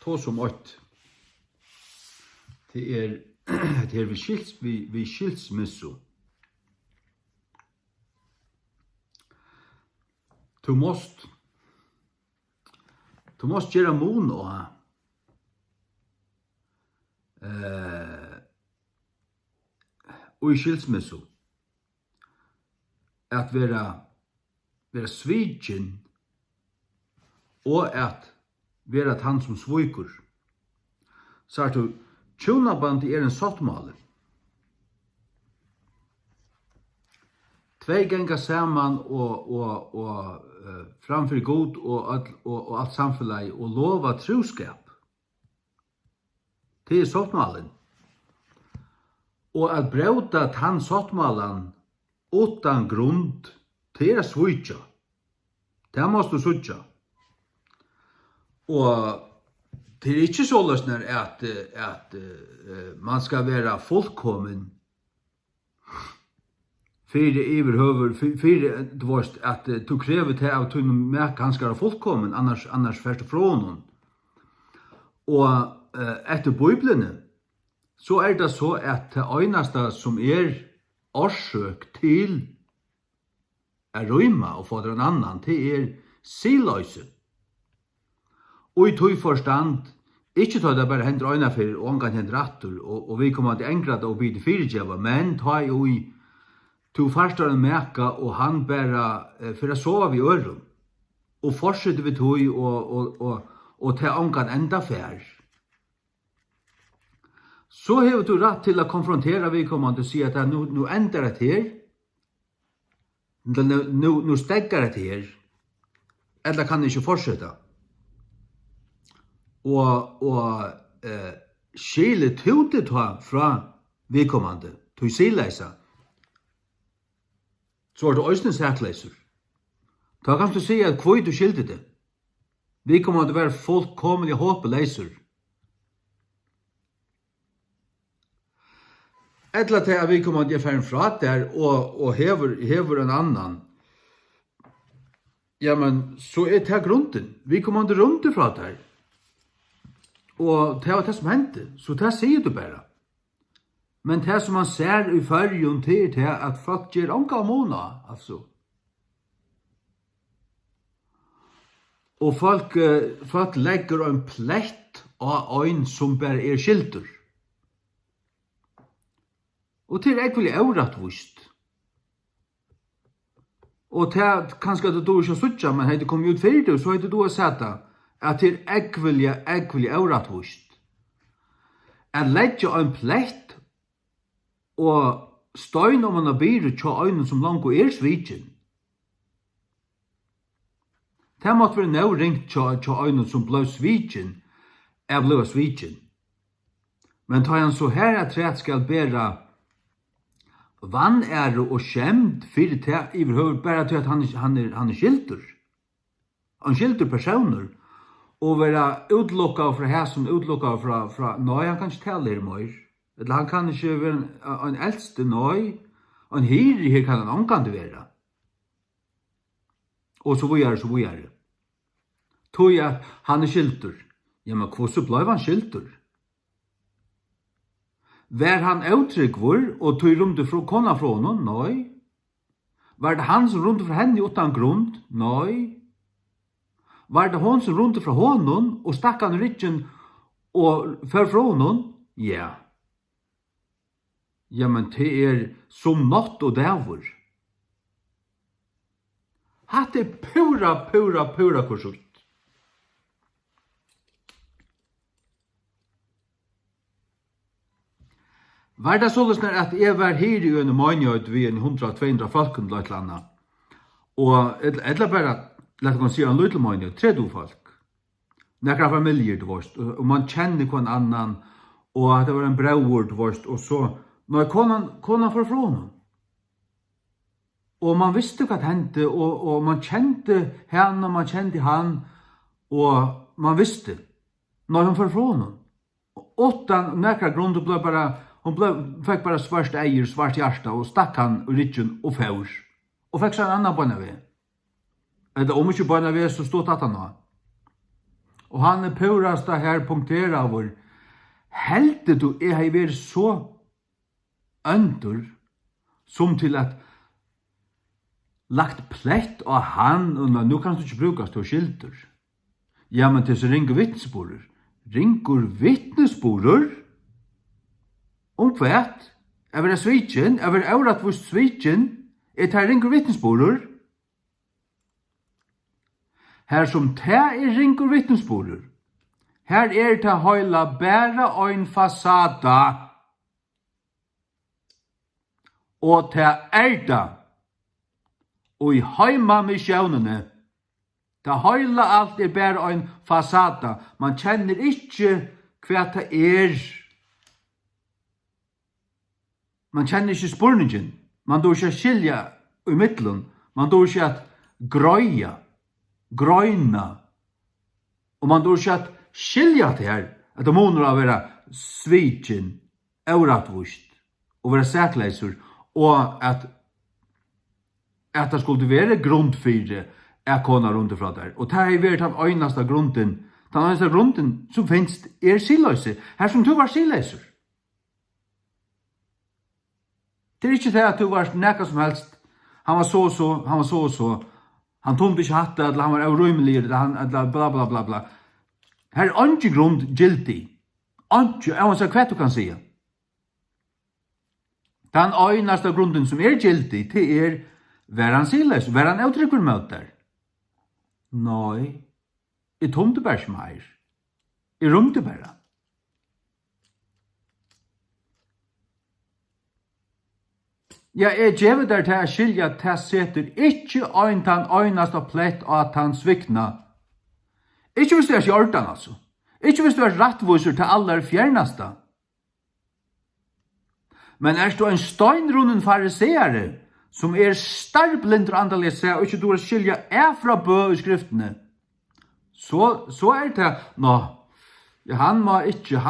to som åt. Det är vi skilsmisso. Du måst göra mun och i skilsmisso att vara sviken och att vara han som sviker. Så att du tjonaband en sottmale. Två gänga samman och framför god och allt samfällag och lova troskap. Det är sottmalen. Och att bråta han sottmalen utan grund till att switcha. Det måste du switcha. Och det är inte så lösning att man ska vara fullkommen för du vet att du kräver till att du med kan ska vara fullkommen annars först från hon. Och efter Bibeln så är det så att det enaste som är orsök till att rymma och få en annan till silöse. Och i tog förstand, inte tar det bara händer öjna för och angan händer rattor och vi kommer att ängrada och bli fyrirgeva, men ta i tog farstar en mäka och han bara för att sova vid öron och fortsätter vi tog och ta angan ända fär. Så har du rätt till att konfrontera vi kommer att säga att nu ändrar det här. Nu stäcker det här. Eller kan det inte fortsätta. Och skillet hotet från vedkommande till siläsa. Så är det ösnen säkläsor. Då kan du säga att kvöj du skilte det. Vedkommande var fullkomliga hoppeläsor. Eller till att vedkommande är färd fra där och hever en annan. Ja, men så är det grunden. Vedkommande runt ifrån där. Och det var det som hände. Så det säger du bara. Men det som man ser i färgen till det är att folk ger anka måna. Alltså. Och folk lägger en plätt av en som bara är skilter. Och det är ekvelig orättvist. Och det är kanske att du inte suttja, men hade kommit ut för det så hade du sett att det är ekvelig orättvist. Att lägga en plätt og stein om man har byret tja øyne som langt og sviken. Det måtte være nå ringt tja øyne som ble sviken, ble sviken. Men ta han så her at træt skal bæra vanære og skjemt fyrir det iverhøver bare til at han er skilter. Han skilter personer og være utlokket fra her som utlokket fra nei, han kan ikke tale her mer. Eller han kan ikke være en eldste nøy, og en her kan han angående være. Og så videre. Tog jeg han er skilter. Ja, men hvordan ble han skilter? Var han uttrykkvår og tog rundt fra kona fra honom? Nei. Var det han som rundt fra henne utan grunn? Nei. Var det hon som rundt fra honom og stakk han ryggen og før fra honom? Ja. Ja, men det er som natt og dæver. Hatt er pura korsult. Var det sånn at jeg var her i en måned ved 100-200 folken til et eller annet. Og eller bare, lett man si en liten måned, 30 folk. Nekker familier til vårt, og man kjenner hver annan, og det var en brauer til vårt, og så, når konan får fra honom. Og man visste hva det hendte, og man kjente henne, og man kjente han, og man visste når hun får fra honom. Utan nekker grunn, ble bare, fikk bare svart eier, svart hjärsta, og stakk han i ryggen og fjør. Og fikk seg en annan bønne ved. Eller om ikke bønne ved, så stod det han nå. Og han purast her punktera vår. Heldet du har vært så øndur som til at lagt plett av han, og nå kan du ikke brukast til skilter. Ja, men til så ringer vittnesborer. Ringer vittnesborer? Om hvert? Er det svitjen? Er det avratvust svitjen? Er det ringer vittnesborer? Her som det ringer vittnesborer. Her det høyla bæra ein fasada. Og det det. Og i heima misjonene. Det høyla alt bæra ein fasada. Man kjenner ikke hva det Man kjenner ikke spurningen. Man dår ikke skilja i middelen. Man dår ikke at grøyna. Og man dår ikke at skilja det her. At det måner å være svitjen, euratvust, og være sætleiser, og at det skulle være grundfyre konar rundt fra der. Og det har vært den øyneste grunden. Den øyneste grunden som finnes siløyse. Her som du var siløyser. Det ikke det at du var nekka som helst. Han var så. Han tog ikke hatt det, eller han var avrymelig, eller bla bla bla bla. Her ikke grund gildig. Jeg må si hva du kan si. Den øyneste grunden som gildig, det væran siløs, væran avtrykker med der. Nei, jeg tomte bare ikke mer. Jeg rumte bare. Ja, jeg gjever der til å skilja at jeg setter ikke tan øyneste plett av tan svikna. Ikke hvis du ikke ordan, altså. Ikke hvis du rettviser til aller fjerneste. Men du en steinrunnen fariseere, som starblind og andalig seg, og ikke du skilja fra bø i skriftene, så det, ja, han må ikke.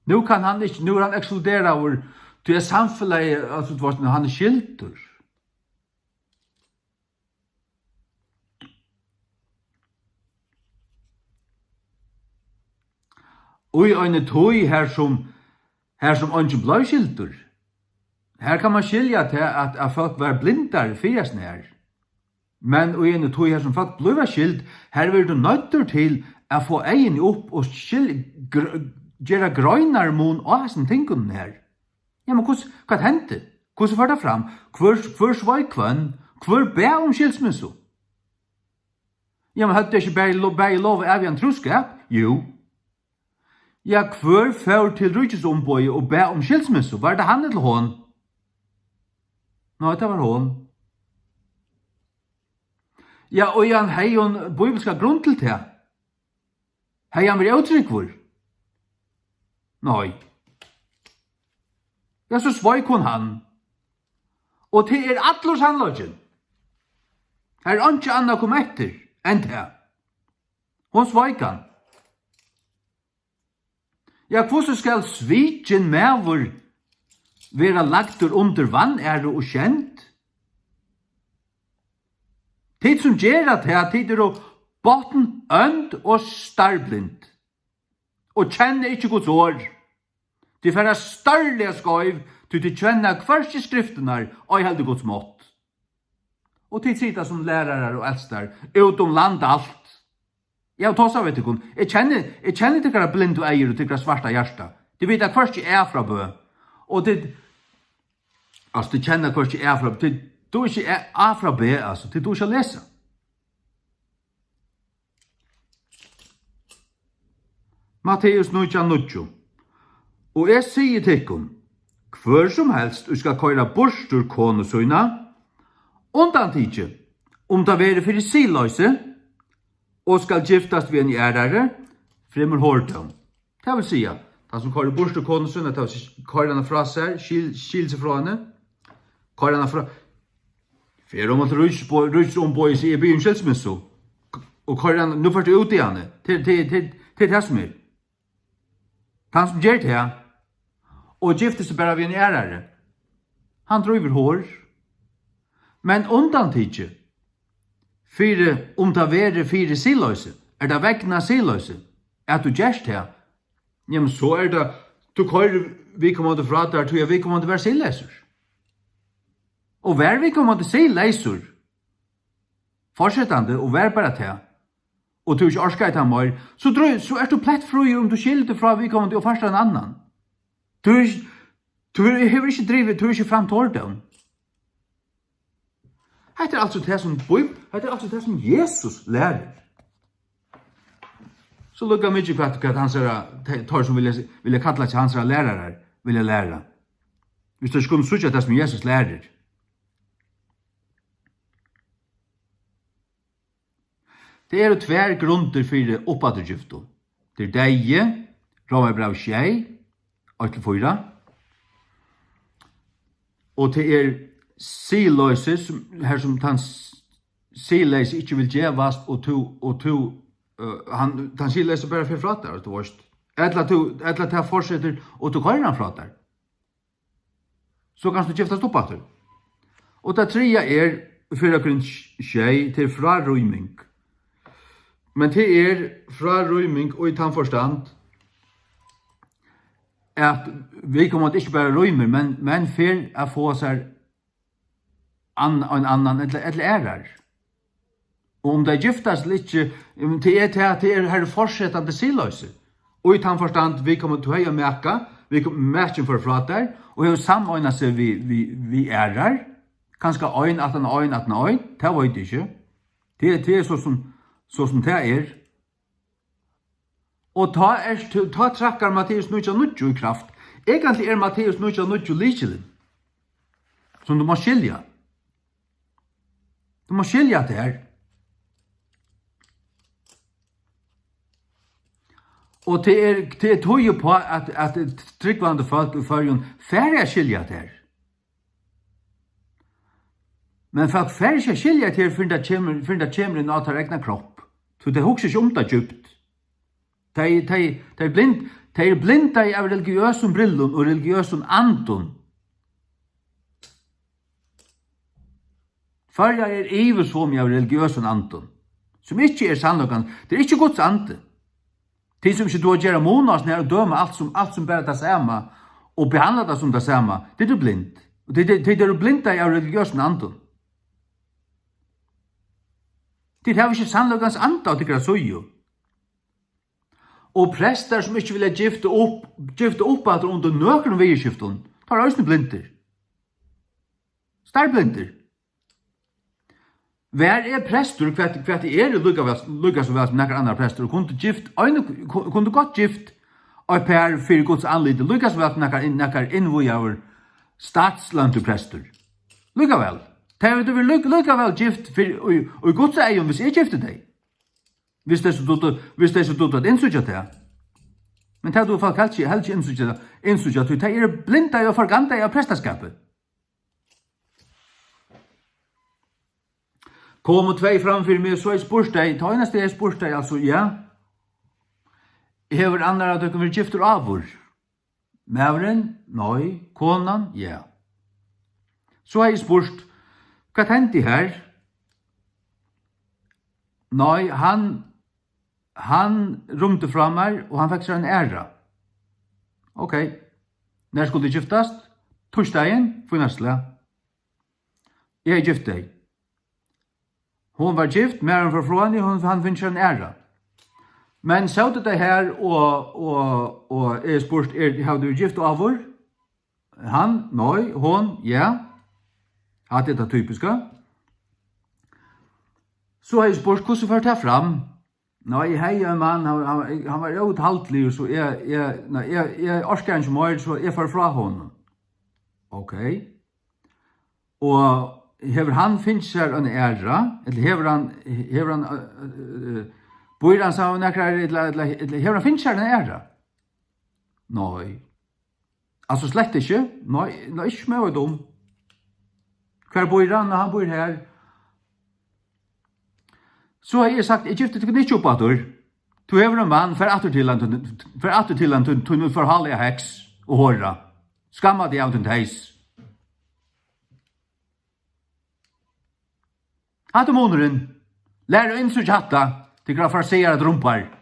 Nå kan han ikke, nå han ekskludera over til samfunnet, altså, han skilter. Og i en tog her som ikke ble skilter. Her kan man skilja til at folk var blindar fyrirsen her. Men i en tog her som folk ble skilt, her vil du nøytter til å få egen opp og gjøre grøynar mon og hessen tingene her. Ja, men hva hendte? Hvordan var det fram? Hvor svai kvann? Hvor bæ skilsmissu? Ja, men hadde det ikke bæ lov av en troskap? Jo. Ja, hvor før til rydgjesombøy og bæ skilsmissu? Var det han eller hon? Nei, det var hon. Ja, og han hei hon bibelska grunn til det. Hei han vil uttrykkvur? Nei. Ja, så sveik hon han. Og det allors handløgjen. Her ikke anna kom etter enn det. Hon sveik han. Ja, hvordan skal svitjen mevur vera lagtur under vann og kjent? Tid som gjer at her, tid botten ønd og starblind. Og kjenner ikke Guds år. De færa størlige skøyv til de kjenner hverst skriftene og helde Guds mått. Og tid sitter som lærere og eldster utom land alt. Jeg tåsa vet ikke, jeg kjenner tykkere blind og eier og tykkere svarta hjärsta. De vet at hverst fra bø. Og det, altså de kjenner hverst fra bø. Du ikke fra bø, altså, du ikke lese. Matteus 9:9. Og jeg sier til ikon, hver som helst du skal køyre borstur kone søyna, undan tidje, det være fyrir siløyse, og skal giftast ved en ærare, fremur hårdtøm. Det vil sija, han som køyre borstur kone søyna, det vil køyre henne fra seg, skil seg fra henne, køyre henne fra, fyrir om at rujtsombøy seg i byen skilsmissu, og køyre henne, nå først ut i henne, til det som han som gjør det, og gifter seg bare ved en ærare. Han driver hår. Men undan tidje, Fyre, det være fyre siløse, det vegna siløse, at du gjerst her, jamen så det, du kører vi kommer til fra der, tror jeg vi kommer til å være siløser. Og hver vi kommer til siløser, fortsettande, og vær bare til, og du ikke orsker til mer, så du plett fri om du skilder fra vi kommer til å forstå en annan. Du har ikke drivet, du har ikke fram tården. Hette altså det som hette altså det som Jesus lærer. Så lukka mykje hva hans tar som ville kalla til hans lærere ville lære. Hvis du skulle sutja det som Jesus lærer. Det er tver grunder for oppadregifto. Det deie, Romerbrev 6, 8-4. Og det siløse, her som han siløse ikke vil gjevast, han siløse bare for fratar, du varst. Etla til fortsetter, og du kører han fratar. Så kan du giftas oppatter. Og det tredje for grunn skjei til frarøyming. Men det frarøyming og i tannforstand, at vi kommer ikke bare røymer, men for å få seg en annan eller ærer. Og om det giftas litt, det her fortsettende siløse. Og i tannforstand, vi kommer til å høye mekka, vi kommer mekken for frater, og vi har samøynet seg vi ærer, kanskje øyn, at det vet jeg ikke. Det er så som det er. Og ta trakkar Matteus 9:9 i kraft. Egentlig Matteus 9:9 likelen. Som du må skilja. Du må skilja det her. Og det tog jo på at tryggvande folk i førjen færre skilja det her. Men folk færre skilja det her for det kommer inn av til egna kropp. Så det hokser ikke det djupt. De er blinda av religiøsum brillun og religiøsum andun. Førja ivesvom av religiøsum andun, som ikke sannløkan, det er ikke Guds ande. De som ikke du gjør måneder når du dømer alt som bare det samme, og behandler det som det samme, det er du blind. Det er du blinda av religiøsum andun. Det har ikke sannløkans ande av tykkert søyo. Og prester som ikke vil gifte opp at under nøkron veieskiften, tar også blinder. Starbblinder. Hver prester, hva det lukka så vel som nekker andre prester, og kunne godt gift og per for Guds anlite, lukka så vel som nekker innvoi av statslandet prester. Lukka vel. Det vil lukka vel gift og Guds egen hvis jeg gifter deg. Hvis det er så dutt at innsutja det. Men det er du folk helst ikke innsutja det. Det er blinda og forganta av prestaskapet. Kom og tvei framfyr meg, så spørs deg. Ta eneste jeg spørs deg, altså, ja. Hever andre at dere vil gifter avur. Mævren, nei. Konan, ja. Så har jeg spørs, hva tenkte her? Nei, han rumte fra meg, og han fikk seg en æra. Ok. Når skulle de giftast? Torsdagen, for næstla. Jeg gift deg. Hon var gift, men for från han finner seg en æra. Men så det her, og jeg spørst, har du gift avur? Han, nei, hon, ja. At det er typiska. Så har jeg spørt, hvordan får jeg fram? Nei, hei, en mann, han var uthaltelig, så jeg orsker ikke mer, så jeg får fra honom. Ok. Og hever han finnes seg en æra, eller hever han bor han sammen, eller hever han finnes seg en æra? Nei. Altså slett ikke. Nei, ikke med å dum. Hver bor han, og han bor her. Så har jeg sagt, jeg gifter ikke opp at du hever en mann, for atter til han, til forhallige heks og hårda. Skamma de av den teis. Hatt måneden. Lär in så chatta. Det kan fara säga att rumpar.